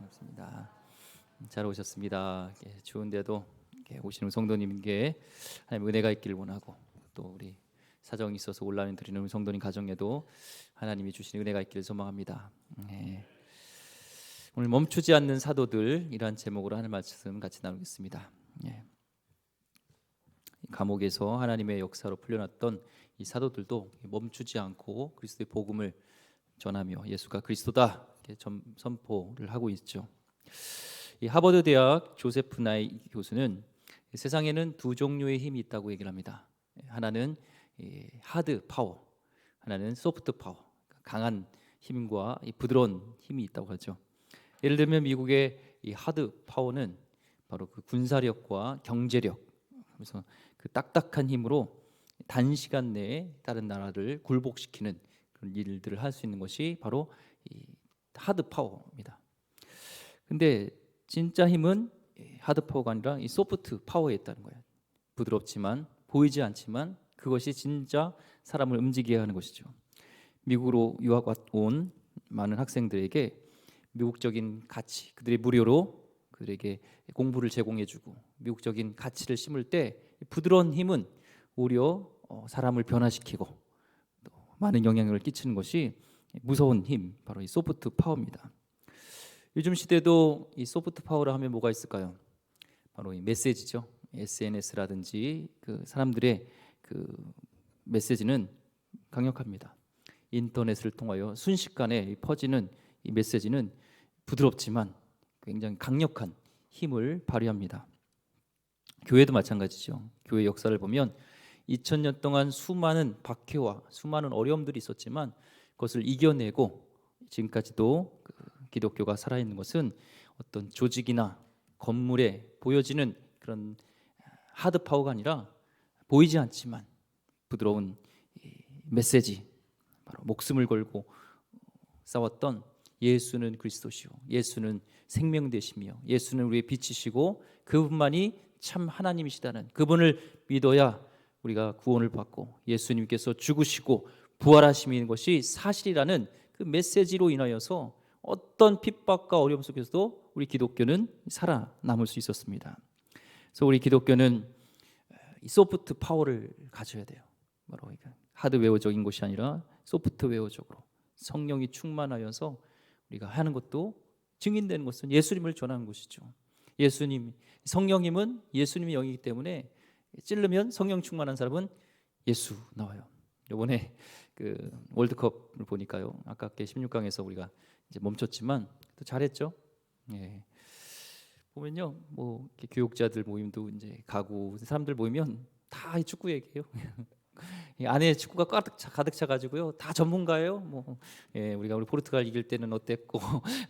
반갑습니다. 잘 오셨습니다. 추운데도 오시는 성도님께 하나님 은혜가 있기를 원하고, 또 우리 사정이 있어서 온라인 드리는 우리 성도님 가정에도 하나님이 주신 은혜가 있기를 소망합니다. 오늘 멈추지 않는 사도들이란 제목으로 하는 말씀 같이 나누겠습니다. 감옥에서 하나님의 역사로 풀려났던 이 사도들도 멈추지 않고 그리스도의 복음을 전하며 예수가 그리스도다 선포를 하고 있죠. 이 하버드 대학 조세프 나이 교수는 세상에는 두 종류의 힘이 있다고 얘기를 합니다. 하나는 하드 파워, 하나는 소프트 파워, 강한 힘과 부드러운 힘이 있다고 하죠. 예를 들면 미국의 이 하드 파워는 바로 그 군사력과 경제력, 그래서 그 딱딱한 힘으로 단시간 내에 다른 나라를 굴복시키는 그런 일들을 할 수 있는 것이 바로 이 하드 파워입니다. 근데 진짜 힘은 하드 파워가 아니라 이 소프트 파워에 있다는 거예요. 부드럽지만 보이지 않지만 그것이 진짜 사람을 움직이게 하는 것이죠. 미국으로 유학 온 많은 학생들에게 미국적인 가치, 그들이 무료로 그들에게 공부를 제공해주고 미국적인 가치를 심을 때 부드러운 힘은 오히려 사람을 변화시키고 또 많은 영향력을 끼치는 것이 무서운 힘, 바로 이 소프트 파워입니다. 요즘 시대도 이 소프트 파워를 하면 뭐가 있을까요? 바로 이 메시지죠. SNS라든지 그 사람들의 그 메시지는 강력합니다. 인터넷을 통하여 순식간에 퍼지는 이 메시지는 부드럽지만 굉장히 강력한 힘을 발휘합니다. 교회도 마찬가지죠. 교회 역사를 보면 2000년 동안 수많은 박해와 수많은 어려움들이 있었지만 그것을 이겨내고 지금까지도 기독교가 살아있는 것은 어떤 조직이나 건물에 보여지는 그런 하드 파워가 아니라 보이지 않지만 부드러운 메시지, 바로 목숨을 걸고 싸웠던 예수는 그리스도시요, 예수는 생명 되시며 예수는 우리의 빛이시고 그분만이 참 하나님이시다는 그분을 믿어야 우리가 구원을 받고 예수님께서 죽으시고 부활하시는 것이 사실이라는 그 메시지로 인하여서 어떤 핍박과 어려움 속에서도 우리 기독교는 살아남을 수 있었습니다. 그래서 우리 기독교는 이 소프트 파워를 가져야 돼요. 바로 하드웨어적인 것이 아니라 소프트웨어적으로 성령이 충만하여서 우리가 하는 것도 증인되는 것은 예수님을 전하는 것이죠. 예수님, 성령님은 예수님의 영이기 때문에 찌르면 성령 충만한 사람은 예수 나와요. 이번에 그 월드컵을 보니까요, 아깝게 16강에서 우리가 이제 멈췄지만 또 잘했죠. 보면요, 뭐 교육자들 모임도 이제 가고 사람들 모이면 다 이 축구 얘기해요. 이 안에 축구가 가득 차가지고요, 다 전문가예요. 뭐 우리가 우리 포르투갈 이길 때는 어땠고,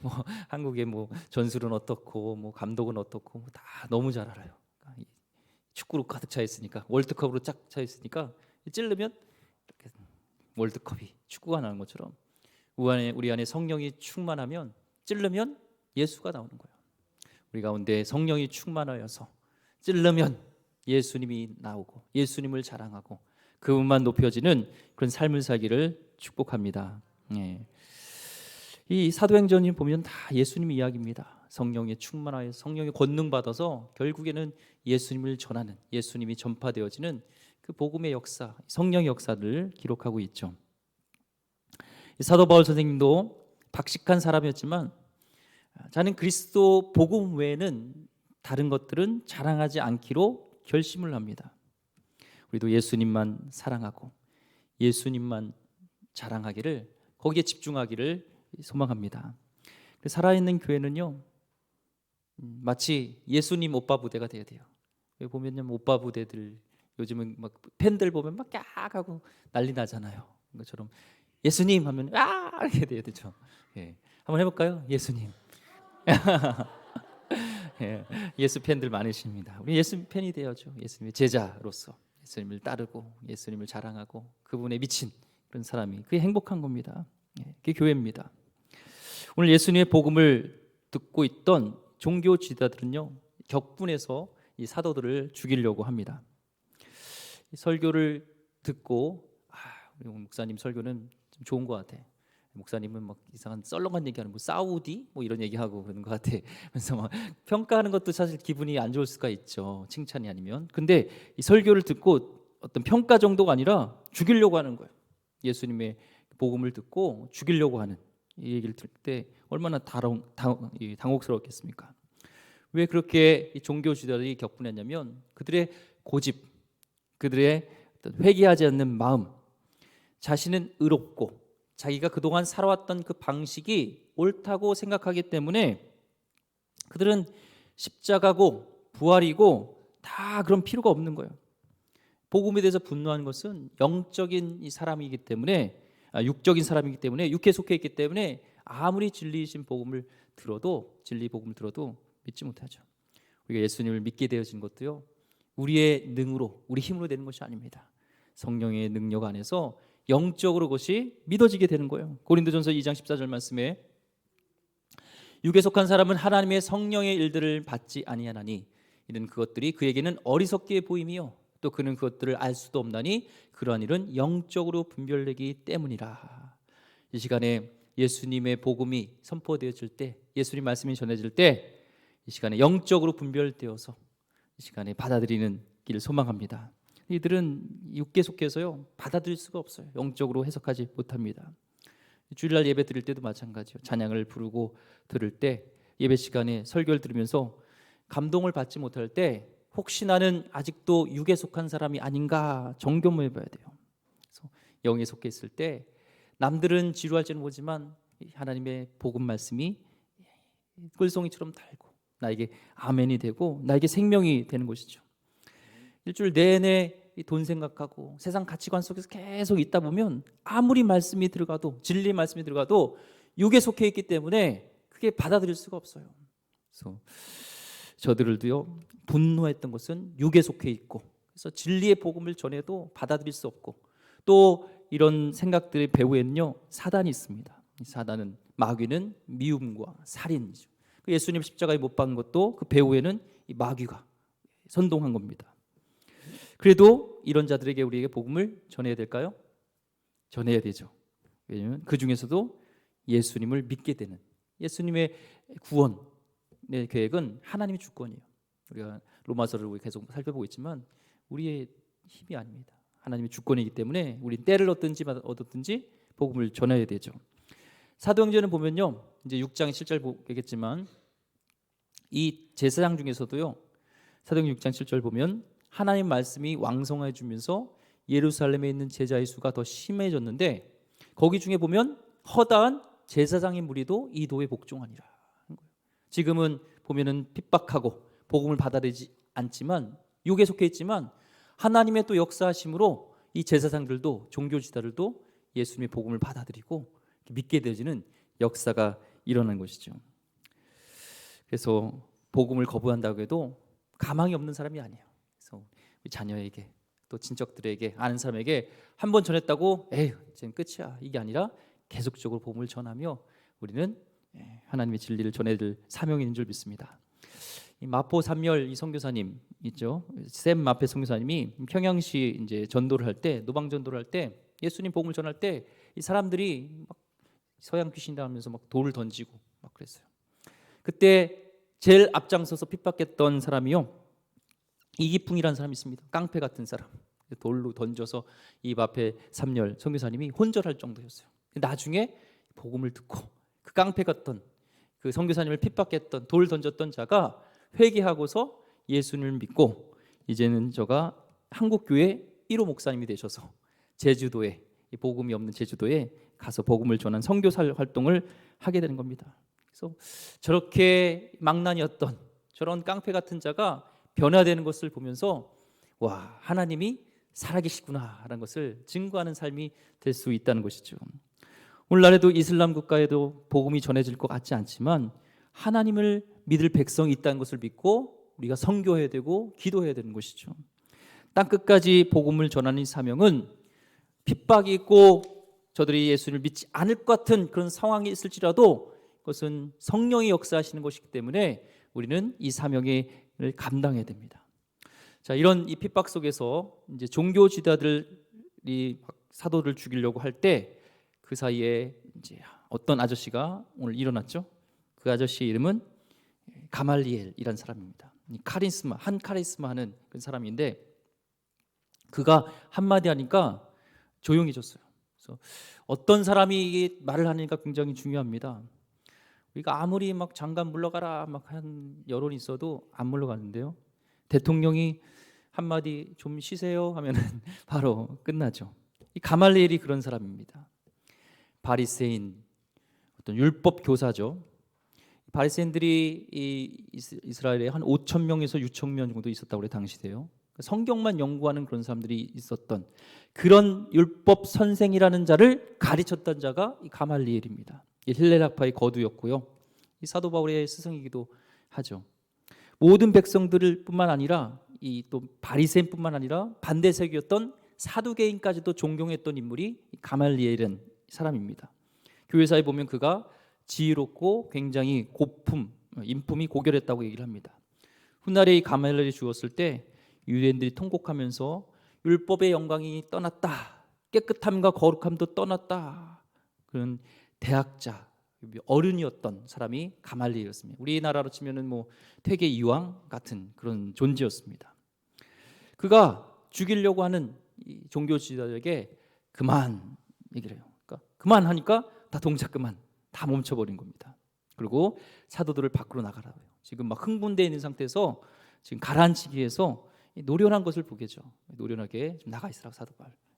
뭐 한국의 뭐 전술은 어떻고, 뭐 감독은 어떻고, 뭐 다 너무 잘 알아요. 그러니까 축구로 가득 차 있으니까, 월드컵으로 쫙 차 있으니까 찌르면 이렇게 월드컵이 축구가 나는 것처럼 우리 안에 성령이 충만하면 찌르면 예수가 나오는 거예요. 우리 가운데 성령이 충만하여서 찌르면 예수님이 나오고 예수님을 자랑하고 그분만 높여지는 그런 삶을 살기를 축복합니다. 이 사도행전을 보면 다 예수님 이야기입니다. 성령에 충만하여 성령의 권능 받아서 결국에는 예수님을 전하는, 예수님이 전파되어지는 그 복음의 역사, 성령의 역사를 기록하고 있죠. 사도 바울 선생님도 박식한 사람이었지만 자는 그리스도 복음 외에는 다른 것들은 자랑하지 않기로 결심을 합니다. 우리도 예수님만 사랑하고 예수님만 자랑하기를, 거기에 집중하기를 소망합니다. 살아있는 교회는요, 마치 예수님 오빠 부대가 돼야 돼요. 여기 보면요, 오빠 부대들 요즘은 막 팬들 보면 막 깍하고 난리 나잖아요. 그것처럼 예수님 하면 이렇게 돼야 되죠. 한번 해볼까요? 예수님. 예수 팬들 많으십니다. 우리 예수 팬이 되어야죠. 예수님의 제자로서 예수님을 따르고 예수님을 자랑하고 그분에 미친 그런 사람이, 그게 행복한 겁니다. 그게 교회입니다. 오늘 예수님의 복음을 듣고 있던 종교 지도자들은요, 격분해서 이 사도들을 죽이려고 합니다. 이 설교를 듣고 우리 목사님 설교는 좀 좋은 것 같아. 목사님은 막 이상한 썰렁한 얘기하는 뭐 사우디 뭐 이런 얘기하고 그러는 것 같아. 그래서 막 평가하는 것도 사실 기분이 안 좋을 수가 있죠. 칭찬이 아니면. 근데 이 설교를 듣고 어떤 평가 정도가 아니라 죽이려고 하는 거예요. 예수님의 복음을 듣고 죽이려고 하는 이 얘기를 들을 때 얼마나 당혹스러웠겠습니까? 왜 그렇게 이 종교 지도자들이 격분했냐면 그들의 고집, 그들의 회개하지 않는 마음, 자신은 의롭고 자기가 그동안 살아왔던 그 방식이 옳다고 생각하기 때문에 그들은 십자가고 부활이고 다 그런 필요가 없는 거예요. 복음에 대해서 분노하는 것은 영적인 이 사람이기 때문에 육적인 사람이기 때문에 육에 속해 있기 때문에 아무리 진리이신 복음을 들어도 진리 복음을 들어도 믿지 못하죠. 우리가 예수님을 믿게 되어진 것도요. 우리의 능으로 우리 힘으로 되는 것이 아닙니다. 성령의 능력 안에서 영적으로 그것이 믿어지게 되는 거예요. 고린도전서 2장 14절 말씀에 육에 속한 사람은 하나님의 성령의 일들을 받지 아니하나니 이는 그것들이 그에게는 어리석게 보임이요 또 그는 그것들을 알 수도 없나니 그러한 일은 영적으로 분별되기 때문이라. 이 시간에 예수님의 복음이 선포되어질 때, 예수님 말씀이 전해질 때 이 시간에 영적으로 분별되어서 이 시간에 받아들이는 길을 소망합니다. 이들은 육계 속해서요 받아들일 수가 없어요. 영적으로 해석하지 못합니다. 주일날 예배 드릴 때도 마찬가지요. 찬양을 부르고 들을 때 예배 시간에 설교를 들으면서 감동을 받지 못할 때 혹시 나는 아직도 육에 속한 사람이 아닌가 점검해 봐야 돼요. 그래서 영에 속해 있을 때 남들은 지루할지는 모르지만 하나님의 복음 말씀이 꿀송이처럼 달고 나에게 아멘이 되고 나에게 생명이 되는 것이죠. 일주일 내내 돈 생각하고 세상 가치관 속에서 계속 있다 보면 아무리 말씀이 들어가도 진리 말씀이 들어가도 육에 속해 있기 때문에 그게 받아들일 수가 없어요. 그래서 저들도요 분노했던 것은 육에 속해 있고 그래서 진리의 복음을 전해도 받아들일 수 없고 또 이런 생각들의 배후에는요 사단이 있습니다. 사단은 마귀는 미움과 살인이죠. 예수님 십자가에 못 박은 것도 그 배후에는 이 마귀가 선동한 겁니다. 그래도 이런 자들에게 우리에게 복음을 전해야 될까요? 전해야 되죠. 왜냐하면 그 중에서도 예수님을 믿게 되는 예수님의 구원의 계획은 하나님의 주권이에요. 우리가 로마서를 계속 살펴보고 있지만 우리의 힘이 아닙니다. 하나님의 주권이기 때문에 우리 때를 얻었든지 복음을 전해야 되죠. 사도행전을 보면요, 이제 6장 7절 보겠지만 이 제사장 중에서도요, 사도행전 6장 7절 보면 하나님 말씀이 왕성해지면서 예루살렘에 있는 제자의 수가 더 심해졌는데 거기 중에 보면 허다한 제사장의 무리도 이 도에 복종하니라. 지금은 보면은 핍박하고 복음을 받아들이지 않지만 육에 속해 있지만 하나님의 또 역사하심으로 이 제사장들도 종교 지도자들도 예수님의 복음을 받아들이고 믿게 되어지는 역사가 일어난 것이죠. 그래서 복음을 거부한다고 해도 가망이 없는 사람이 아니에요. 그래서 우리 자녀에게 또 친척들에게 아는 사람에게 한 번 전했다고 에휴 이제는 끝이야 이게 아니라 계속적으로 복음을 전하며 우리는 하나님의 진리를 전해야 될 사명이 있는 줄 믿습니다. 이 마포 삼열 이 선교사님 있죠. 샘 마페 선교사님이 평양시 이제 전도를 할 때 노방 전도를 할 때 예수님 복음을 전할 때 이 사람들이 막 서양 귀신이다 하면서 막 돌을 던지고 막 그랬어요. 그때 제일 앞장서서 핍박했던 사람이요 이기풍이라는 사람이 있습니다. 깡패 같은 사람 돌로 던져서 이 마페 삼열 선교사님이 혼절할 정도였어요. 나중에 복음을 듣고 그 깡패 같던 그 선교사님을 핍박했던 돌 던졌던 자가 회개하고서 예수님을 믿고 이제는 저가 한국교회 1호 목사님이 되셔서 제주도에 복음이 없는 제주도에 가서 복음을 전한 선교 활동을 하게 되는 겁니다. 그래서 저렇게 망난이었던 저런 깡패 같은 자가 변화되는 것을 보면서 와 하나님이 살아계시구나라는 것을 증거하는 삶이 될 수 있다는 것이죠. 오늘날에도 이슬람 국가에도 복음이 전해질 것 같지 않지만 하나님을 믿을 백성이 있다는 것을 믿고 우리가 선교해야 되고 기도해야 되는 것이죠. 땅 끝까지 복음을 전하는 사명은 핍박이 있고 저들이 예수를 믿지 않을 것 같은 그런 상황이 있을지라도 그것은 성령이 역사하시는 것이기 때문에 우리는 이 사명을 감당해야 됩니다. 자, 이런 이 핍박 속에서 이제 종교 지도자들이 사도를 죽이려고 할 때 그 사이에 이제 어떤 아저씨가 오늘 일어났죠. 그 아저씨의 이름은 가말리엘이란 사람입니다. 한 카리스마 하는 그 사람인데, 그가 한마디 하니까 조용해졌어요. 그래서 어떤 사람이 말을 하니까 굉장히 중요합니다. 우리가 아무리 막 장관 물러가라 막 한 여론이 있어도 안 물러가는데요. 대통령이 한마디 좀 쉬세요 하면은 바로 끝나죠. 이 가말리엘이 그런 사람입니다. 바리새인, 어떤 율법 교사죠. 바리새인들이 이 이스라엘에 한 5천 명에서 6천 명 정도 있었다고 그래 당시에요. 성경만 연구하는 그런 사람들이 있었던 그런 율법 선생이라는 자를 가르쳤던 자가 이 가말리엘입니다. 힐렐학파의 거두였고요. 이 사도 바울의 스승이기도 하죠. 모든 백성들을 뿐만 아니라 이 또 바리새인뿐만 아니라 반대색이었던 사두개인까지도 존경했던 인물이 가말리엘이라는 사람입니다. 교회사에 보면 그가 지혜롭고 굉장히 인품이 고결했다고 얘기를 합니다. 훗날에 이 가말리엘이 죽었을 때 유대인들이 통곡하면서 율법의 영광이 떠났다, 깨끗함과 거룩함도 떠났다, 그런 대학자, 어른이었던 사람이 가말리엘이었습니다. 우리나라로 치면은 뭐 퇴계 이황 같은 그런 존재였습니다. 그가 죽이려고 하는 이 종교 지도자에게 그만 얘기를 해요. 그러니까 그만하니까 다 동작 그만, 다 멈춰버린 겁니다. 그리고 사도들을 밖으로 나가라고 해요. 지금 막 흥분되어 있는 상태에서 지금 가라앉히기 위해서 노련한 것을 보겠죠. 노련하게 좀 나가 있으라고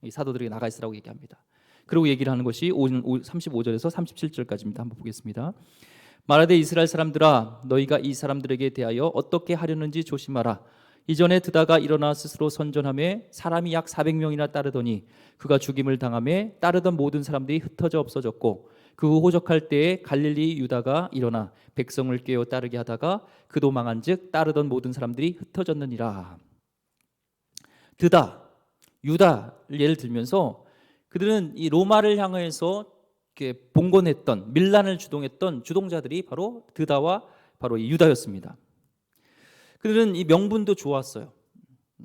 사도들에게 나가 있으라고 얘기합니다. 그리고 얘기를 하는 것이 35절에서 37절까지입니다. 한번 보겠습니다. 말하되 이스라엘 사람들아, 너희가 이 사람들에게 대하여 어떻게 하려는지 조심하라. 이전에 드다가 일어나 스스로 선전하며 사람이 약 400명이나 따르더니 그가 죽임을 당하며 따르던 모든 사람들이 흩어져 없어졌고, 그 후 호적할 때에 갈릴리 유다가 일어나 백성을 깨어 따르게 하다가 그도 망한즉 따르던 모든 사람들이 흩어졌느니라. 드다, 유다를 예를 들면서 그들은 이 로마를 향해서 이렇게 봉건했던, 밀란을 주동했던 주동자들이 바로 드다와 바로 이 유다였습니다. 그들은 이 명분도 좋았어요.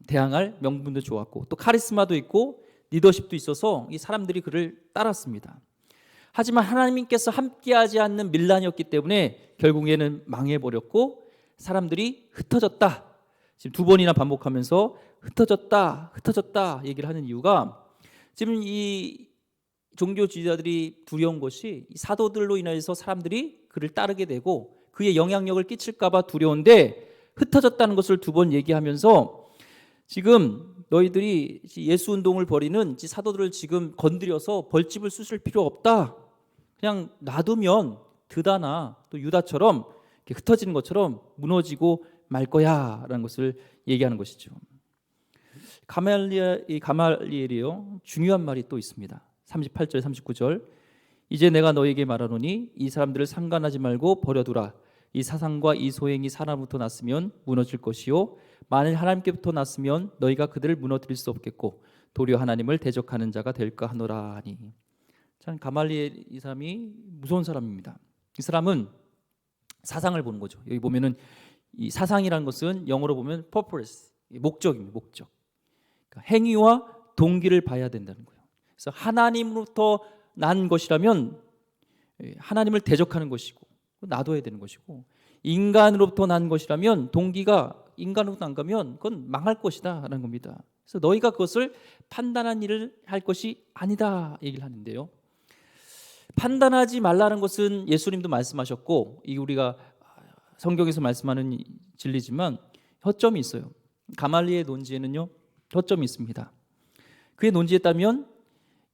대항할 명분도 좋았고 또 카리스마도 있고 리더십도 있어서 이 사람들이 그를 따랐습니다. 하지만 하나님께서 함께하지 않는 밀란이었기 때문에 결국에는 망해버렸고 사람들이 흩어졌다. 지금 두 번이나 반복하면서 흩어졌다 얘기를 하는 이유가, 지금 이 종교 지도자들이 두려운 것이 이 사도들로 인해서 사람들이 그를 따르게 되고 그의 영향력을 끼칠까 봐 두려운데, 흩어졌다는 것을 두 번 얘기하면서 지금 너희들이 예수 운동을 벌이는 사도들을 지금 건드려서 벌집을 쑤실 필요 없다. 그냥 놔두면 드다나 또 유다처럼 이렇게 흩어지는 것처럼 무너지고 말 거야라는 것을 얘기하는 것이죠. 가말리엘이요, 중요한 말이 또 있습니다. 38절 39절. 이제 내가 너에게 말하노니 이 사람들을 상관하지 말고 버려두라. 이 사상과 이 소행이 사람부터 났으면 무너질 것이요, 만일 하나님께부터 났으면 너희가 그들을 무너뜨릴 수 없겠고 도리어 하나님을 대적하는 자가 될까 하노라 하니. 참 가말리엘 이 사람이 무서운 사람입니다. 이 사람은 사상을 보는 거죠. 여기 보면은 이 사상이라는 것은 영어로 보면 purpose, 목적입니다. 목적. 그러니까 행위와 동기를 봐야 된다는 거예요. 그래서 하나님으로부터 난 것이라면 하나님을 대적하는 것이고 놔둬야 되는 것이고, 인간으로부터 난 것이라면 동기가 인간으로부터 난 거면 그건 망할 것이다 라는 겁니다. 그래서 너희가 그것을 판단한 일을 할 것이 아니다 얘기를 하는데요. 판단하지 말라는 것은 예수님도 말씀하셨고 이 우리가 성경에서 말씀하는 진리지만 허점이 있어요. 가말리의 논지에는요 허점이 있습니다. 그의 논지에 따르면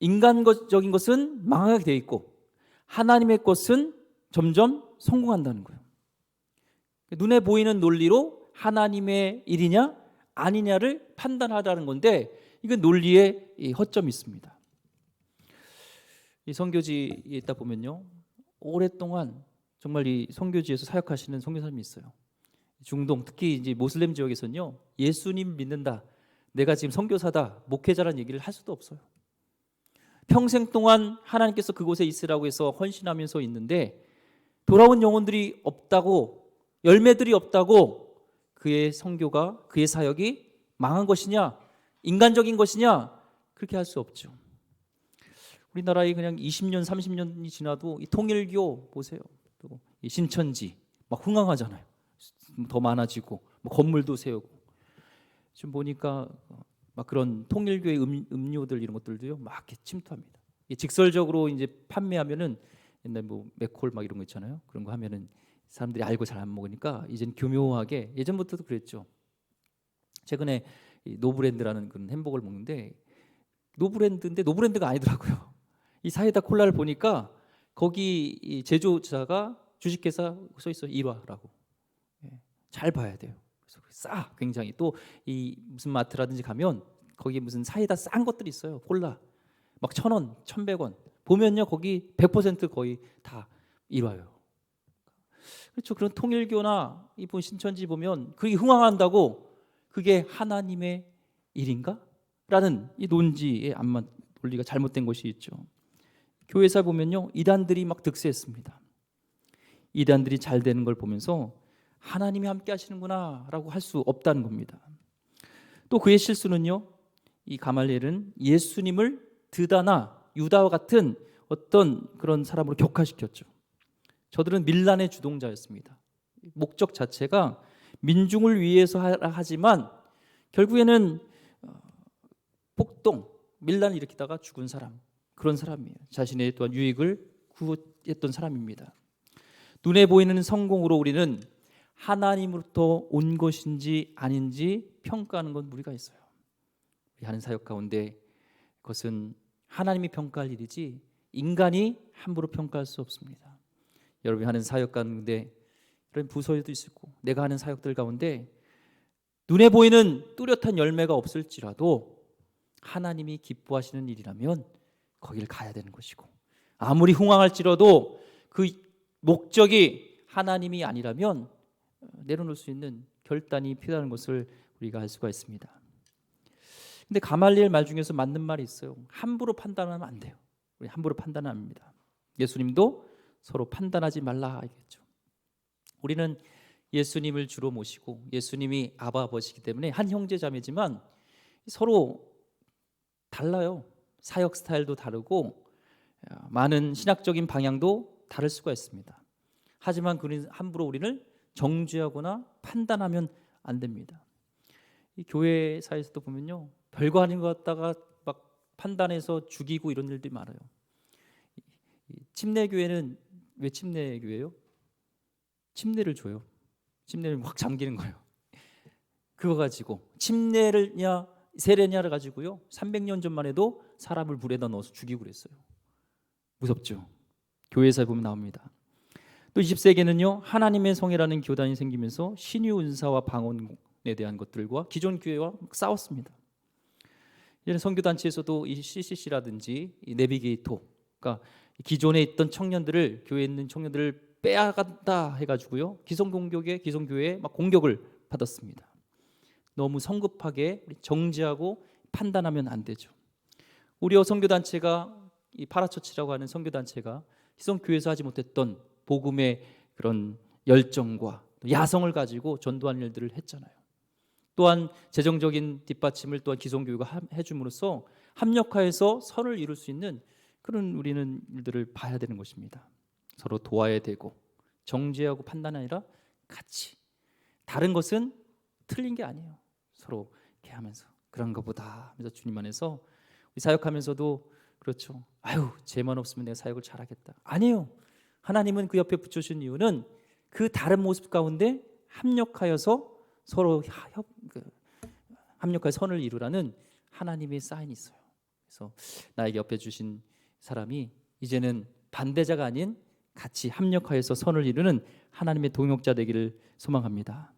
인간적인 것은 망하게 되어 있고 하나님의 것은 점점 성공한다는 거예요. 눈에 보이는 논리로 하나님의 일이냐 아니냐를 판단하라는 건데, 이건 논리에 허점이 있습니다. 이 선교지에 있다 보면요, 오랫동안 정말 이 선교지에서 사역하시는 선교사님이 있어요. 중동, 특히 이제 모슬렘 지역에서는요, 예수님 믿는다, 내가 지금 선교사다, 목회자라는 얘기를 할 수도 없어요. 평생 동안 하나님께서 그곳에 있으라고 해서 헌신하면서 있는데 돌아온 영혼들이 없다고, 열매들이 없다고 그의 선교가, 그의 사역이 망한 것이냐, 인간적인 것이냐, 그렇게 할 수 없죠. 우리나라에 그냥 20년, 30년이 지나도 이 통일교 보세요. 또 이 신천지 막 흥황하잖아요. 더 많아지고 뭐 건물도 세우고. 지금 보니까 막 그런 통일교의 음료들 이런 것들도요 막 이렇게 침투합니다. 직설적으로 이제 판매하면은 옛날 뭐 맥콜 막 이런 거 있잖아요. 그런 거 하면은 사람들이 알고 잘 안 먹으니까 이젠 교묘하게, 예전부터도 그랬죠. 최근에 이 노브랜드라는 그런 햄버거를 먹는데 노브랜드인데 노브랜드가 아니더라고요. 이 사이다 콜라를 보니까 거기 이 제조자가 주식회사 써 있어요. 일화라고. 예, 잘 봐야 돼요. 그래서 싸, 굉장히. 또 이 무슨 마트라든지 가면 거기 무슨 사이다 싼 것들이 있어요. 콜라 막 1,000원, 1,100원 보면요 거기 100% 거의 다 일화예요. 그렇죠. 그런 통일교나 이분 신천지 보면 그게 흥황한다고 그게 하나님의 일인가? 라는 이 논지에 안 맞, 논리가 잘못된 것이 있죠. 교회사 보면요 이단들이 막 득세했습니다. 이단들이 잘 되는 걸 보면서 하나님이 함께 하시는구나 라고 할 수 없다는 겁니다. 또 그의 실수는요, 이 가말리엘은 예수님을 드다나 유다와 같은 어떤 그런 사람으로 격화시켰죠. 저들은 밀란의 주동자였습니다. 목적 자체가 민중을 위해서 하지만 결국에는 폭동, 밀란을 일으키다가 죽은 사람, 그런 사람이에요. 자신의 또한 유익을 구했던 사람입니다. 눈에 보이는 성공으로 우리는 하나님으로부터 온 것인지 아닌지 평가하는 건 무리가 있어요. 우리 하는 사역 가운데 그것은 하나님이 평가할 일이지 인간이 함부로 평가할 수 없습니다. 여러분이 하는 사역 가운데 이런 부서에도 있고 내가 하는 사역들 가운데 눈에 보이는 뚜렷한 열매가 없을지라도 하나님이 기뻐하시는 일이라면 거기를 가야 되는 것이고, 아무리 흥황할지라도 그 목적이 하나님이 아니라면 내려놓을 수 있는 결단이 필요한 것을 우리가 알 수가 있습니다. 근데 가말리엘 말 중에서 맞는 말이 있어요. 함부로 판단하면 안 돼요. 우리 함부로 판단은 안 합니다. 예수님도 서로 판단하지 말라 하겠죠. 우리는 예수님을 주로 모시고 예수님이 아바 아버지이기 때문에 한 형제 자매지만 서로 달라요. 사역 스타일도 다르고 많은 신학적인 방향도 다를 수가 있습니다. 하지만 그는 함부로 우리를 정죄하거나 판단하면 안 됩니다. 이 교회사에서도 보면요, 별거 아닌 것 같다가 막 판단해서 죽이고 이런 일들이 많아요. 침례교회는 왜 침례교회예요? 침례를 줘요. 침례를 확 잠기는 거예요. 그거 가지고 침례를냐 세례냐를 가지고요 300년 전만 해도 사람을 물에다 넣어서 죽이고 그랬어요. 무섭죠. 교회사에 보면 나옵니다. 또 20세기에는요 하나님의 성이라는 교단이 생기면서 신유 은사와 방언에 대한 것들과 기존 교회와 싸웠습니다. 이런 선교단체에서도 이 CCC라든지 이 내비게이터, 그러니까 기존에 있던 청년들을, 교회에 있는 청년들을 빼앗간다 해가지고요 기성교회에 막 공격을 받았습니다. 너무 성급하게 정지하고 판단하면 안 되죠. 우리 선교단체가 이 파라처치라고 하는 선교단체가 희성교회에서 하지 못했던 복음의 그런 열정과 야성을 가지고 전도하는 일들을 했잖아요. 또한 재정적인 뒷받침을 또한 기성교회가 해줌으로써 합력하여서 선을 이룰 수 있는 그런 우리는 일들을 봐야 되는 것입니다. 서로 도와야 되고 정죄하고 판단이 아니라 같이, 다른 것은 틀린 게 아니에요. 서로 이렇게 하면서 그런 것보다 하면서 주님 안에서 우리 사역하면서도 그렇죠. 아유 죄만 없으면 내가 사역을 잘하겠다. 아니에요. 하나님은 그 옆에 붙여주신 이유는 그 다른 모습 가운데 합력하여서 서로 합력하여 선을 이루라는 하나님의 사인이 있어요. 그래서 나에게 옆에 주신 사람이 이제는 반대자가 아닌 같이 합력하여서 선을 이루는 하나님의 동역자 되기를 소망합니다.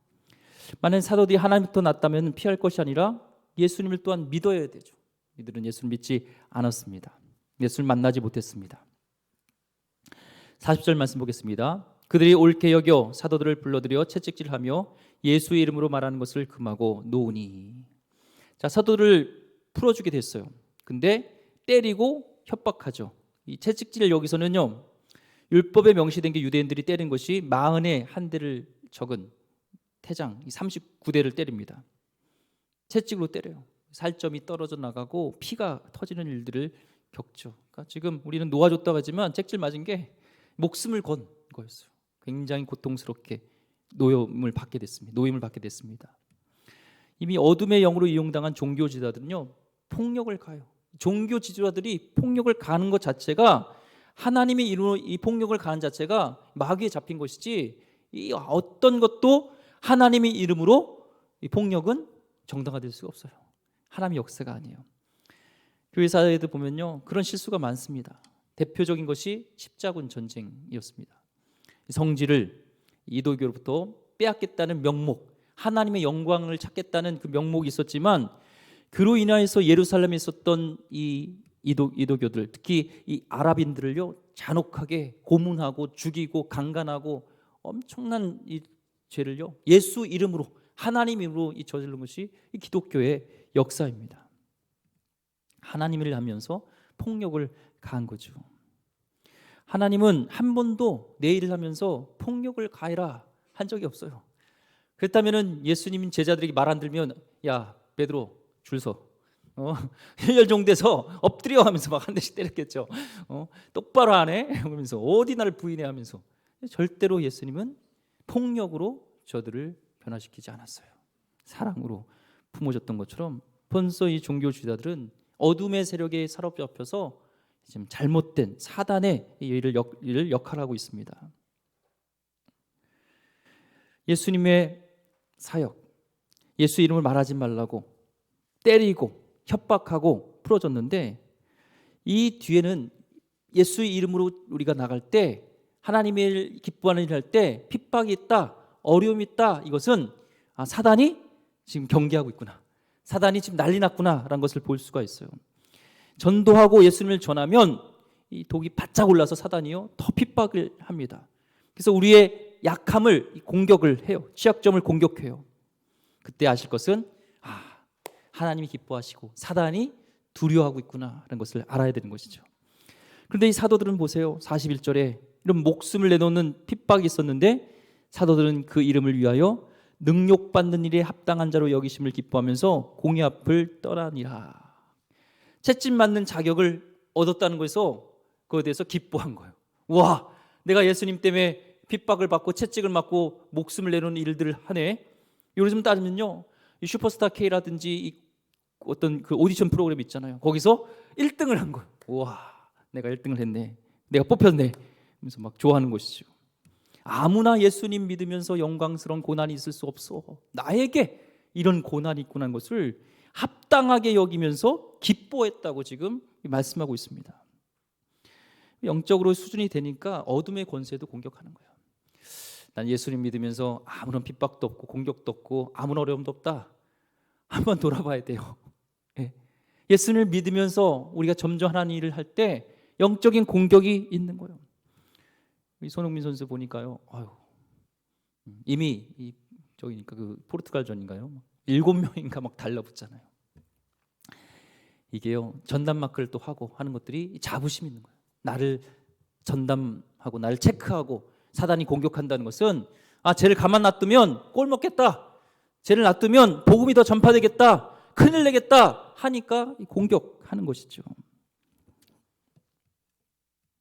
만약 사도들이 하나님부터 났다면 피할 것이 아니라 예수님을 또한 믿어야 되죠. 이들은 예수를 믿지 않았습니다. 예수를 만나지 못했습니다. 40절 말씀 보겠습니다. 그들이 옳게 여겨 사도들을 불러들여 채찍질하며 예수의 이름으로 말하는 것을 금하고 놓으니. 자, 사도들을 풀어주게 됐어요. 근데 때리고 협박하죠. 이 채찍질 여기서는요 율법에 명시된 게 유대인들이 때린 것이 41대를 적은 태장 39대를 때립니다. 채찍으로 때려요. 살점이 떨어져 나가고 피가 터지는 일들을 겪죠. 그러니까 지금 우리는 놓아줬다고 하지만 잭질 맞은 게 목숨을 건 거였어요. 굉장히 고통스럽게 노임을 받게 됐습니다. 이미 어둠의 영으로 이용당한 종교 지도자들은요, 폭력을 가해요. 종교 지도자들이 폭력을 가하는 것 자체가, 하나님의 이름으로 이 폭력을 가하는 자체가 마귀에 잡힌 것이지, 이 어떤 것도 하나님의 이름으로 이 폭력은 정당화될 수가 없어요. 하나님의 역사가 아니에요. 교회 사회에도 보면요, 그런 실수가 많습니다. 대표적인 것이 십자군 전쟁이었습니다. 성지를 이도교로부터 빼앗겠다는 명목, 하나님의 영광을 찾겠다는 그 명목이 있었지만, 그로 인하여서 예루살렘에 있었던 이 이도교들, 특히 이 아랍인들을요, 잔혹하게 고문하고 죽이고 강간하고 엄청난 이 죄를요, 예수 이름으로, 하나님 이름으로 이 저지른 것이 이 기독교의 역사입니다. 하나님 일을 하면서 폭력을 가한 거죠. 하나님은 한 번도 내 일을 하면서 폭력을 가해라 한 적이 없어요. 그렇다면은 예수님 제자들에게 말 안 들으면, 야 베드로 줄 서, 혈혈종돼서 엎드려 하면서 막 한 대씩 때렸겠죠. 똑바로 안 해? 그러면서 어디 나를 부인해 하면서. 절대로 예수님은 폭력으로 저들을 변화시키지 않았어요. 사랑으로 품어줬던 것처럼 벌써 이 종교 지도자들은 어둠의 세력에 사로잡혀서 지금 잘못된 사단의 일을 역할하고 있습니다. 예수님의 사역, 예수 이름을 말하지 말라고 때리고 협박하고 풀어줬는데, 이 뒤에는 예수 이름으로 우리가 나갈 때, 하나님의 기뻐하는 일을 할 때 핍박이 있다, 어려움이 있다, 이것은 사단이 지금 경계하고 있구나, 사단이 지금 난리 났구나 라는 것을 볼 수가 있어요. 전도하고 예수님을 전하면 이 독이 바짝 올라서 사단이요 더 핍박을 합니다. 그래서 우리의 약함을 공격을 해요. 취약점을 공격해요. 그때 아실 것은 하나님이 기뻐하시고 사단이 두려워하고 있구나라는 것을 알아야 되는 것이죠. 그런데 이 사도들은 보세요. 41절에 이런 목숨을 내놓는 핍박이 있었는데, 사도들은 그 이름을 위하여 능욕받는 일에 합당한 자로 여기심을 기뻐하면서 공의 앞을 떠나니라. 채찍 맞는 자격을 얻었다는 것에서 그거에 대해서 기뻐한 거예요. 와, 내가 예수님 때문에 핍박을 받고 채찍을 맞고 목숨을 내놓는 일들을 하네. 요즘 따지면요, 이 슈퍼스타 K라든지 이 어떤 그 오디션 프로그램 있잖아요. 거기서 1등을 한 거예요. 와, 내가 1등을 했네, 내가 뽑혔네, 그래서 막 좋아하는 것이죠. 아무나 예수님 믿으면서 영광스러운 고난이 있을 수 없어, 나에게 이런 고난이 있구나 하는 것을 합당하게 여기면서 기뻐했다고 지금 말씀하고 있습니다. 영적으로 수준이 되니까 어둠의 권세도 공격하는 거예요. 난 예수님 믿으면서 아무런 핍박도 없고 공격도 없고 아무런 어려움도 없다. 한번 돌아봐야 돼요. 예수님을 믿으면서 우리가 점점 하나님 일을 할 때 영적인 공격이 있는 거예요. 이 손흥민 선수 보니까요, 이미 저기니까 그 포르투갈전인가요? 7명인가 막 달라붙잖아요. 이게요, 전담마크를 또 하고 하는 것들이 자부심이 있는 거예요. 나를 전담하고 나를 체크하고 사단이 공격한다는 것은, 쟤를 가만 놔두면 꼴 먹겠다, 쟤를 놔두면 복음이 더 전파되겠다, 큰일 내겠다 하니까 공격하는 것이죠.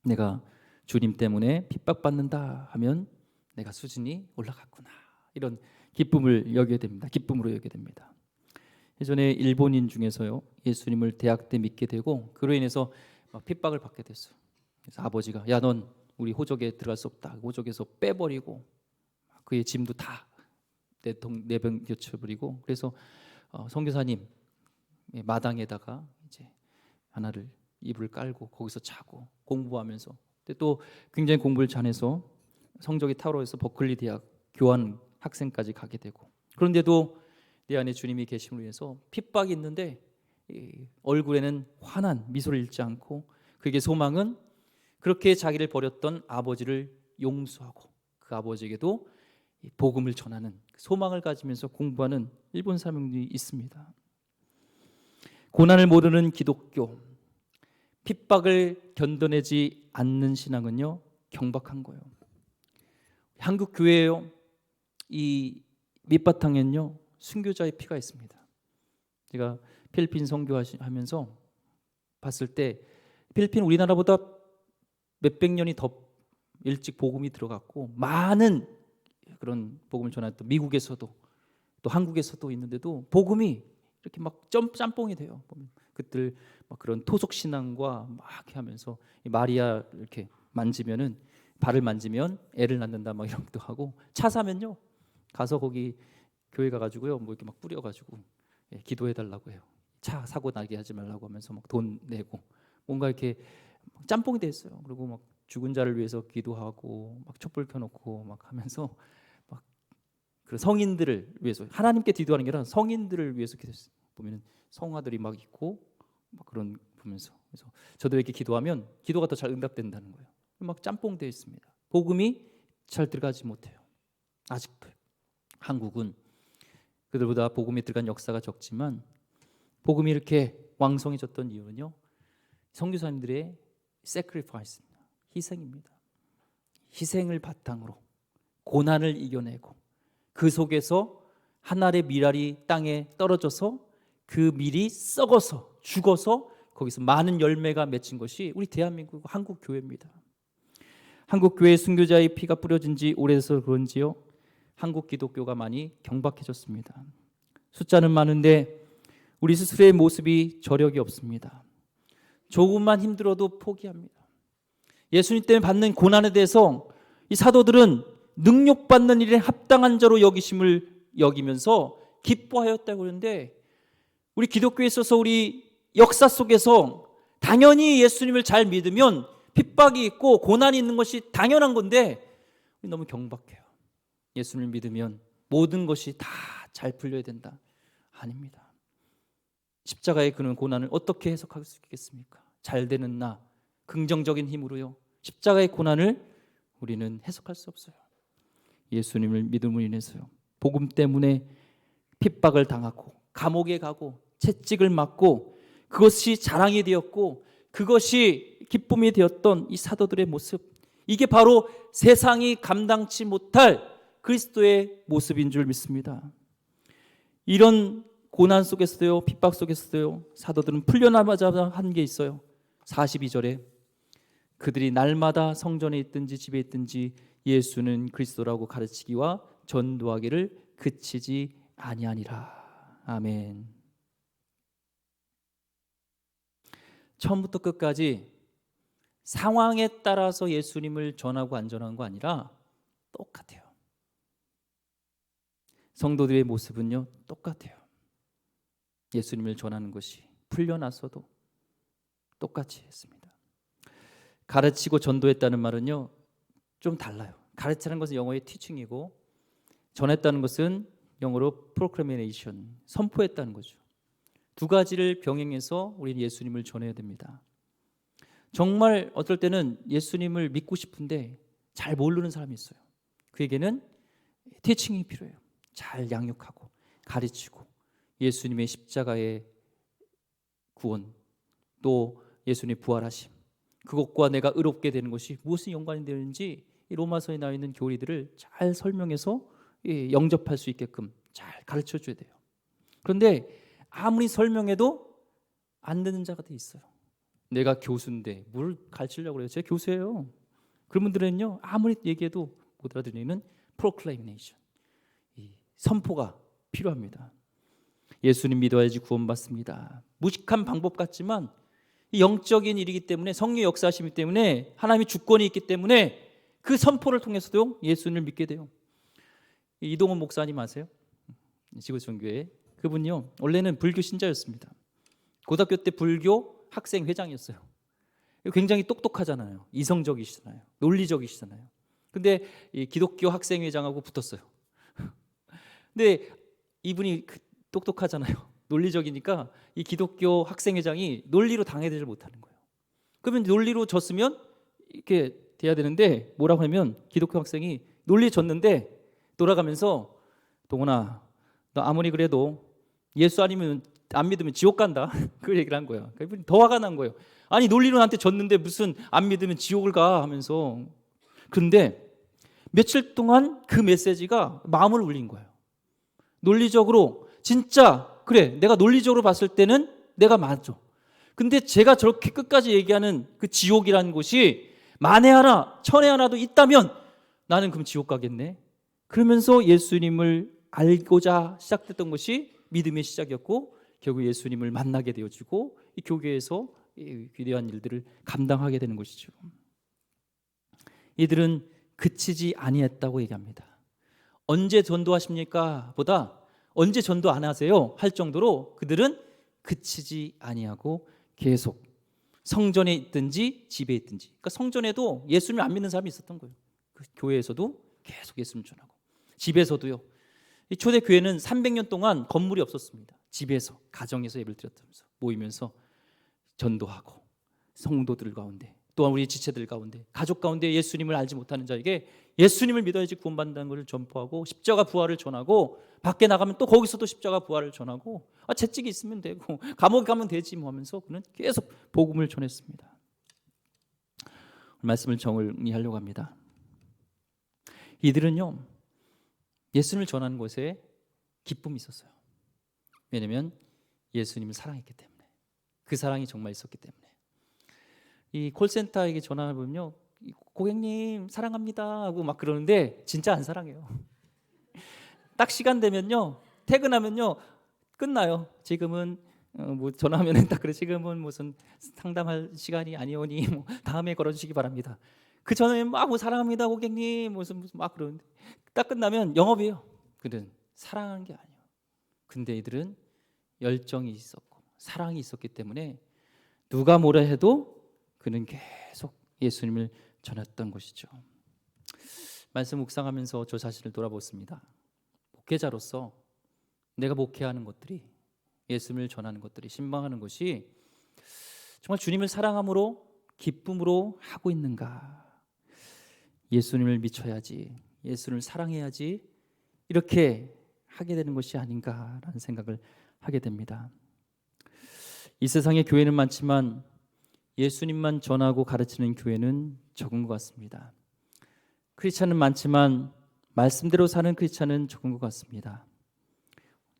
내가 주님 때문에 핍박받는다 하면 내가 수준이 올라갔구나, 이런 기쁨을 여겨야 됩니다. 기쁨으로 여겨야 됩니다. 예전에 일본인 중에서요, 예수님을 대학 때 믿게 되고 그로 인해서 핍박을 받게 됐어요. 그래서 아버지가, 야, 넌 우리 호적에 들어갈 수 없다, 호적에서 빼버리고 그의 짐도 다 내팽겨쳐버리고, 그래서 선교사님 마당에다가 이제 하나를 이불을 깔고 거기서 자고 공부하면서, 근데 또 굉장히 공부를 잘해서 성적이 탁월해서 버클리 대학 교환 학생까지 가게 되고, 그런데도 내 안에 주님이 계심을 위해서 핍박이 있는데 얼굴에는 환한 미소를 잃지 않고, 그에게 소망은 그렇게 자기를 버렸던 아버지를 용서하고 그 아버지에게도 복음을 전하는 소망을 가지면서 공부하는 일본 사람들이 있습니다. 고난을 모르는 기독교, 핍박을 견뎌내지 않는 신앙은요, 경박한 거예요. 한국 교회요, 이 밑바탕에는요 순교자의 피가 있습니다. 제가 필리핀 선교하면서 봤을 때 필리핀 우리나라보다 몇백 년이 더 일찍 복음이 들어갔고 많은 그런 복음을 전했던 미국에서도 또 한국에서도 있는데도 복음이 이렇게 막 짬뽕이 돼요. 보면 그들 막 그런 토속 신앙과 막 이렇게 하면서 마리아 이렇게 만지면은 발을 만지면 애를 낳는다 막 이런 것도 하고 차 사면요 가서 거기 교회 가가지고요 뭐 이렇게 막 뿌려가지고 기도해 달라고 해요. 차 사고 나게 하지 말라고 하면서 막 돈 내고 뭔가 이렇게 짬뽕이 돼 있어요. 그리고 막 죽은 자를 위해서 기도하고 막 촛불 켜놓고 막 하면서 막 그 성인들을 위해서 하나님께 기도하는 게 아니라 성인들을 위해서 기도했어요. 보면은 성화들이 막 있고 막 그런 보면서 그래서 저도 이렇게 기도하면 기도가 더 잘 응답된다는 거예요. 막 짬뽕 되어 있습니다. 복음이 잘 들어가지 못해요. 아직도 한국은 그들보다 복음이 들어간 역사가 적지만 복음이 이렇게 왕성해졌던 이유는요 선교사님들의 sacrifice입니다. 희생입니다. 희생을 바탕으로 고난을 이겨내고 그 속에서 한 알의 밀알이 땅에 떨어져서 그 밀이 썩어서 죽어서 거기서 많은 열매가 맺힌 것이 우리 대한민국 한국 교회입니다. 한국 교회 순교자의 피가 뿌려진 지 오래돼서 그런지요 한국 기독교가 많이 경박해졌습니다. 숫자는 많은데 우리 스스로의 모습이 저력이 없습니다. 조금만 힘들어도 포기합니다. 예수님 때문에 받는 고난에 대해서 이 사도들은 능욕받는 일에 합당한 자로 여기면서 기뻐하였다고 그러는데 우리 기독교에 있어서 우리 역사 속에서 당연히 예수님을 잘 믿으면 핍박이 있고 고난이 있는 것이 당연한 건데 우리 너무 경박해요. 예수님을 믿으면 모든 것이 다 잘 풀려야 된다. 아닙니다. 십자가의 그런 고난을 어떻게 해석할 수 있겠습니까? 잘 되는 나, 긍정적인 힘으로요. 십자가의 고난을 우리는 해석할 수 없어요. 예수님을 믿음으로 인해서요. 복음 때문에 핍박을 당하고 감옥에 가고 채찍을 맞고 그것이 자랑이 되었고 그것이 기쁨이 되었던 이 사도들의 모습, 이게 바로 세상이 감당치 못할 그리스도의 모습인 줄 믿습니다. 이런 고난 속에서도요 핍박 속에서도요 사도들은 풀려나가자 한 게 있어요. 42절에 그들이 날마다 성전에 있든지 집에 있든지 예수는 그리스도라고 가르치기와 전도하기를 그치지 아니하니라. 아멘. 처음부터 끝까지 상황에 따라서 예수님을 전하고 안 전하는 거 아니라 똑같아요. 성도들의 모습은요 똑같아요. 예수님을 전하는 것이 풀려났어도 똑같이 했습니다. 가르치고 전도했다는 말은요 좀 달라요. 가르치는 것은 영어의 teaching이고 전했다는 것은 영어로 proclamation, 선포했다는 거죠. 두 가지를 병행해서 우리는 예수님을 전해야 됩니다. 정말 어떨 때는 예수님을 믿고 싶은데 잘 모르는 사람이 있어요. 그에게는 teaching이 필요해요. 잘 양육하고 가르치고 예수님의 십자가의 구원 또 예수님의 부활하심 그것과 내가 의롭게 되는 것이 무엇이 연관이 되는지 이 로마서에 나와 있는 교리들을 잘 설명해서 영접할 수 있게끔 잘 가르쳐 줘야 돼요. 그런데 아무리 설명해도 안 듣는 자가 돼 있어요. 내가 교수인데 뭘 가르치려고 그래요? 제가 교수예요. 그런 분들은요 아무리 얘기해도 못 알아들으는 proclamation, 이 선포가 필요합니다. 예수님 믿어야지 구원받습니다. 무식한 방법 같지만 이 영적인 일이기 때문에 성령의 역사하심이기 때문에 하나님의 주권이 있기 때문에 그 선포를 통해서도 예수님을 믿게 돼요. 이동원 목사님 아세요? 지구촌교회 그분요 원래는 불교 신자였습니다. 고등학교 때 불교 학생 회장이었어요. 굉장히 똑똑하잖아요. 이성적이시잖아요. 논리적이시잖아요. 근데 이 기독교 학생 회장하고 붙었어요. 근데 이분이 똑똑하잖아요. 논리적이니까 이 기독교 학생회장이 논리로 당해되지 못하는 거예요. 그러면 논리로 졌으면 이렇게 돼야 되는데 뭐라고 하면 기독교 학생이 논리 졌는데 돌아가면서 동원아 너 아무리 그래도 예수 아니면 안 믿으면 지옥 간다. 그 얘기를 한 거예요. 그러니까 더 화가 난 거예요. 아니 논리로 나한테 졌는데 무슨 안 믿으면 지옥을 가 하면서. 그런데 며칠 동안 그 메시지가 마음을 울린 거예요. 논리적으로 진짜 그래 내가 논리적으로 봤을 때는 내가 맞아. 근데 제가 저렇게 끝까지 얘기하는 그 지옥이라는 곳이 만에 하나, 천에 하나도 있다면 나는 그럼 지옥 가겠네. 그러면서 예수님을 알고자 시작됐던 것이 믿음의 시작이었고, 결국 예수님을 만나게 되어지고 이 교회에서 이 위대한 일들을 감당하게 되는 것이죠. 이들은 그치지 아니했다고 얘기합니다. 언제 전도하십니까? 보다 언제 전도 안 하세요? 할 정도로 그들은 그치지 아니하고 계속 성전에 있든지 집에 있든지, 그러니까 성전에도 예수님을 안 믿는 사람이 있었던 거예요. 그 교회에서도 계속 예수님을 전하고, 집에서도요. 이 초대 교회는 300년 동안 건물이 없었습니다. 집에서, 가정에서 예배를 드렸다면서 모이면서 전도하고, 성도들 가운데, 또한 우리 지체들 가운데, 가족 가운데 예수님을 알지 못하는 자에게 예수님을 믿어야지 구원받는다는 것을 전포하고, 십자가 부활을 전하고, 밖에 나가면 또 거기서도 십자가 부활을 전하고, 채찍이 있으면 되고 감옥에 가면 되지 뭐 하면서 그는 계속 복음을 전했습니다. 말씀을 정리하려고 합니다. 이들은요, 예수님을 전하는 것에 기쁨이 있었어요. 왜냐하면 예수님을 사랑했기 때문에, 그 사랑이 정말 있었기 때문에. 이 콜센터에게 전화를 보면요, 고객님 사랑합니다 하고 막 그러는데 진짜 안 사랑해요. 딱 시간 되면요, 퇴근하면요 끝나요. 지금은 뭐 전화하면 딱 그래, 지금은 무슨 상담할 시간이 아니오니 뭐 다음에 걸어주시기 바랍니다. 그 전에 막 뭐 사랑합니다 고객님 무슨 막 그러는데 딱 끝나면 영업이에요. 그들은 사랑하는 게 아니에요. 근데 이들은 열정이 있었고 사랑이 있었기 때문에 누가 뭐라 해도 그는 계속 예수님을 전했던 것이죠. 말씀 묵상하면서 저 자신을 돌아보습니다. 목회자로서 내가 목회하는 것들이, 예수님을 전하는 것들이, 신방하는 것이 정말 주님을 사랑함으로 기쁨으로 하고 있는가? 예수님을 미쳐야지, 예수님을 사랑해야지 이렇게 하게 되는 것이 아닌가라는 생각을 하게 됩니다. 이 세상에 교회는 많지만 예수님만 전하고 가르치는 교회는 적은 것 같습니다. 크리스찬은 많지만 말씀대로 사는 크리스찬은 적은 것 같습니다.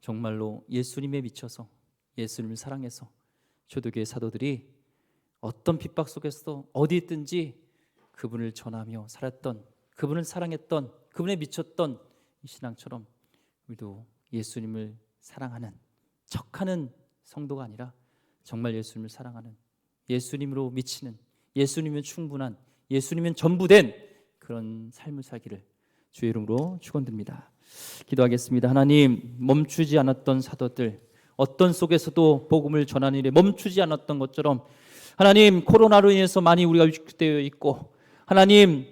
정말로 예수님에 미쳐서, 예수님을 사랑해서 초대교회 사도들이 어떤 핍박 속에서도 어디 있든지 그분을 전하며 살았던, 그분을 사랑했던, 그분에 미쳤던 이 신앙처럼 우리도 예수님을 사랑하는, 척하는 성도가 아니라 정말 예수님을 사랑하는, 예수님으로 미치는, 예수님이면 충분한, 예수님이면 전부된 그런 삶을 살기를 주의 이름으로 축원드립니다. 기도하겠습니다. 하나님, 멈추지 않았던 사도들, 어떤 속에서도 복음을 전하는 일에 멈추지 않았던 것처럼 하나님, 코로나로 인해서 많이 우리가 위축되어 있고, 하나님,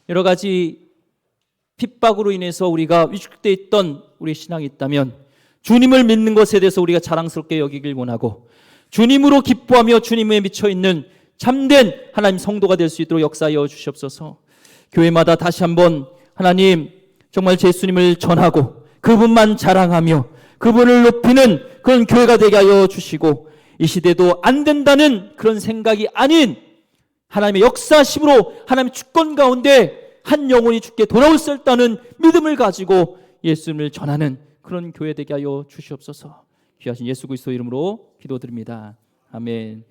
여러 가지 핍박으로 인해서 우리가 위축되어 있던 우리 신앙이 있다면 주님을 믿는 것에 대해서 우리가 자랑스럽게 여기길 원하고, 주님으로 기뻐하며 주님에 미쳐 있는 참된 하나님 성도가 될 수 있도록 역사하여 주시옵소서. 교회마다 다시 한번 하나님 정말 예수님을 전하고 그분만 자랑하며 그분을 높이는 그런 교회가 되게 하여 주시고, 이 시대도 안 된다는 그런 생각이 아닌 하나님의 역사심으로 하나님의 주권 가운데 한 영혼이 주께 돌아올 수 있다는 믿음을 가지고 예수님을 전하는 그런 교회 되게 하여 주시옵소서. 귀하신 예수 그리스도 이름으로 기도드립니다. 아멘.